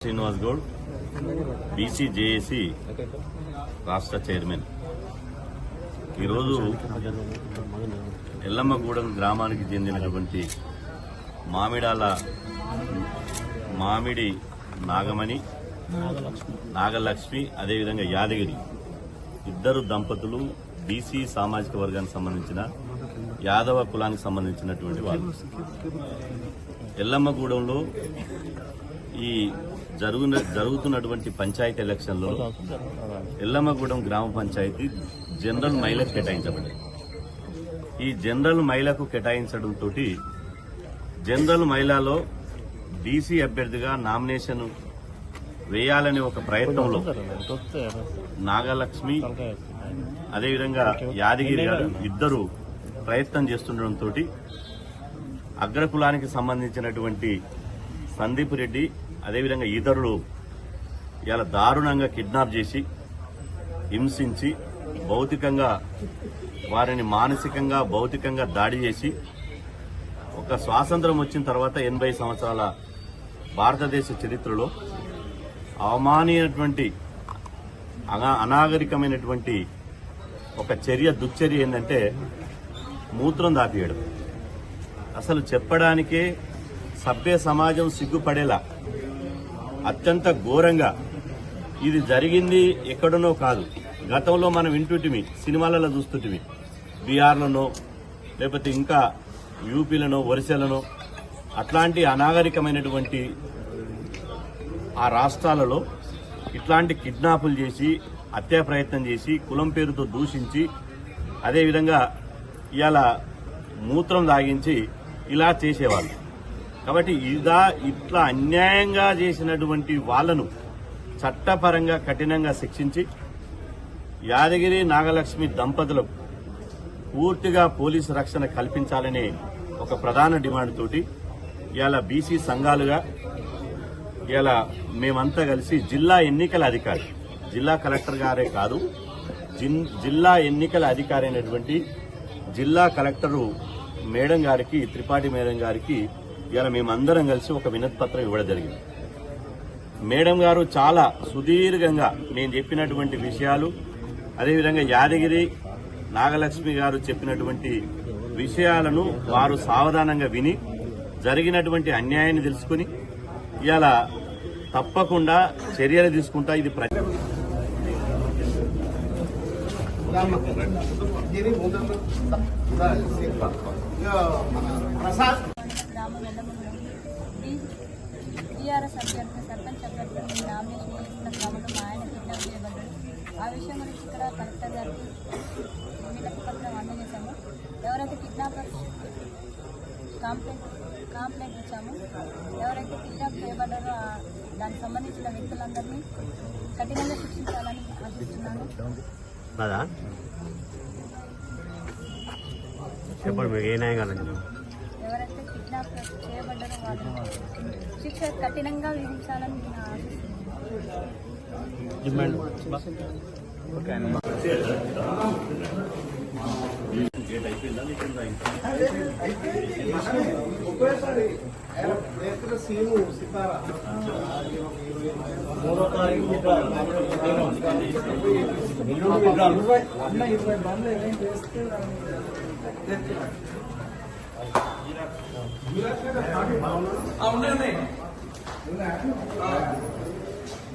Srinivas Goud BCJAC రాష్ట్ర chairman. ఈరోజు ఎల్లమ్మగూడెం గ్రామానికి చెందినటువంటి మామిడి నాగమణి, నాగలక్ష్మి, అదేవిధంగా యాదగిరి ఇద్దరు దంపతులు బీసీ సామాజిక వర్గానికి సంబంధించిన యాదవ కులానికి సంబంధించినటువంటి వాళ్ళు. ఎల్లమ్మగూడెంలో ఈ జరుగుతున్నటువంటి పంచాయతీ ఎలక్షన్లో ఎల్లమ్మగూడెం గ్రామ పంచాయతీ జనరల్ మహిళకు కేటాయించబడింది. ఈ జనరల్ మహిళకు కేటాయించడంతో జనరల్ మహిళలో డీసీ అభ్యర్థిగా నామినేషన్ వేయాలనే ఒక ప్రయత్నంలో నాగలక్ష్మి అదేవిధంగా యాదగిరి గారు ఇద్దరు ప్రయత్నం చేస్తుండటంతో అగ్రకులానికి సంబంధించినటువంటి సందీప్ రెడ్డి అదేవిధంగా ఇతరులు ఇలా దారుణంగా కిడ్నాప్ చేసి హింసించి భౌతికంగా వారిని మానసికంగా భౌతికంగా దాడి చేసి ఒక స్వాతంత్రం వచ్చిన తర్వాత 80 సంవత్సరాల భారతదేశ చరిత్రలో అవమానీయమైనటువంటి అనాగరికమైనటువంటి ఒక దుశ్చర్య ఏంటంటే మూత్రం దాపియడం. అసలు చెప్పడానికే సభ్య సమాజం సిగ్గుపడేలా అత్యంత ఘోరంగా ఇది జరిగింది. ఎక్కడనో కాదు, గతంలో మనం వింటుంటిమి, సినిమాలలో చూస్తుంటిమి, బీహార్లోనో లేకపోతే ఇంకా యూపీలనో ఒరిస్సాలనో అట్లాంటి అనాగరికమైనటువంటి ఆ రాష్ట్రాలలో ఇట్లాంటి కిడ్నాపులు చేసి హత్యా ప్రయత్నం చేసి కులం పేరుతో దూషించి అదేవిధంగా ఇవాళ మూత్రం దాగించి ఇలా చేసేవాళ్ళు. కాబట్టి ఇట్లా అన్యాయంగా చేసినటువంటి వాళ్లను చట్టపరంగా కఠినంగా శిక్షించి యాదగిరి నాగలక్ష్మి దంపతులకు పూర్తిగా పోలీసు రక్షణ కల్పించాలనే ఒక ప్రధాన డిమాండ్ తోటి ఇవాళ బీసీ సంఘాలుగా ఇవాళ మేమంతా కలిసి జిల్లా ఎన్నికల అధికారి, జిల్లా కలెక్టర్ గారే కాదు, జిల్లా ఎన్నికల అధికారి అయినటువంటి జిల్లా కలెక్టరు మేడం గారికి, త్రిపాఠి మేడం గారికి ఇవాళ మేమందరం కలిసి ఒక వినతి పత్రం ఇవ్వడం జరిగింది. మేడం గారు చాలా సుదీర్ఘంగా నేను చెప్పినటువంటి విషయాలు, అదేవిధంగా యాదగిరి నాగలక్ష్మి గారు చెప్పినటువంటి విషయాలను వారు సావధానంగా విని జరిగినటువంటి అన్యాయాన్ని తెలుసుకుని ఇవాళ తప్పకుండా చర్యలు తీసుకుంటా. ఇది టీఆర్ఎస్ అభ్యర్థి సర్పంచ్ అభ్యర్థి నామినేషన్ వేసిన క్రమంలో మా ఆయన కిడ్నాప్ చేయబడ్డాడు. ఆ విషయం గురించి ఇక్కడ కలెక్టర్ గారికి వినతి పత్రం అందజేశాము. ఎవరైతే కిడ్నాపర్ కంప్లైంట్ ఇచ్చామో, ఎవరైతే కిడ్నాప్ చేయబడ్డారో దానికి సంబంధించిన వ్యక్తులందరినీ కఠినంగా శిక్షించాలని ఆశిస్తున్నాను. ఎవరైతే కిడ్నాప్ చేయబడ్డారో వాళ్ళని శిక్ష కఠినంగా విధించాలని నేను అవునండి.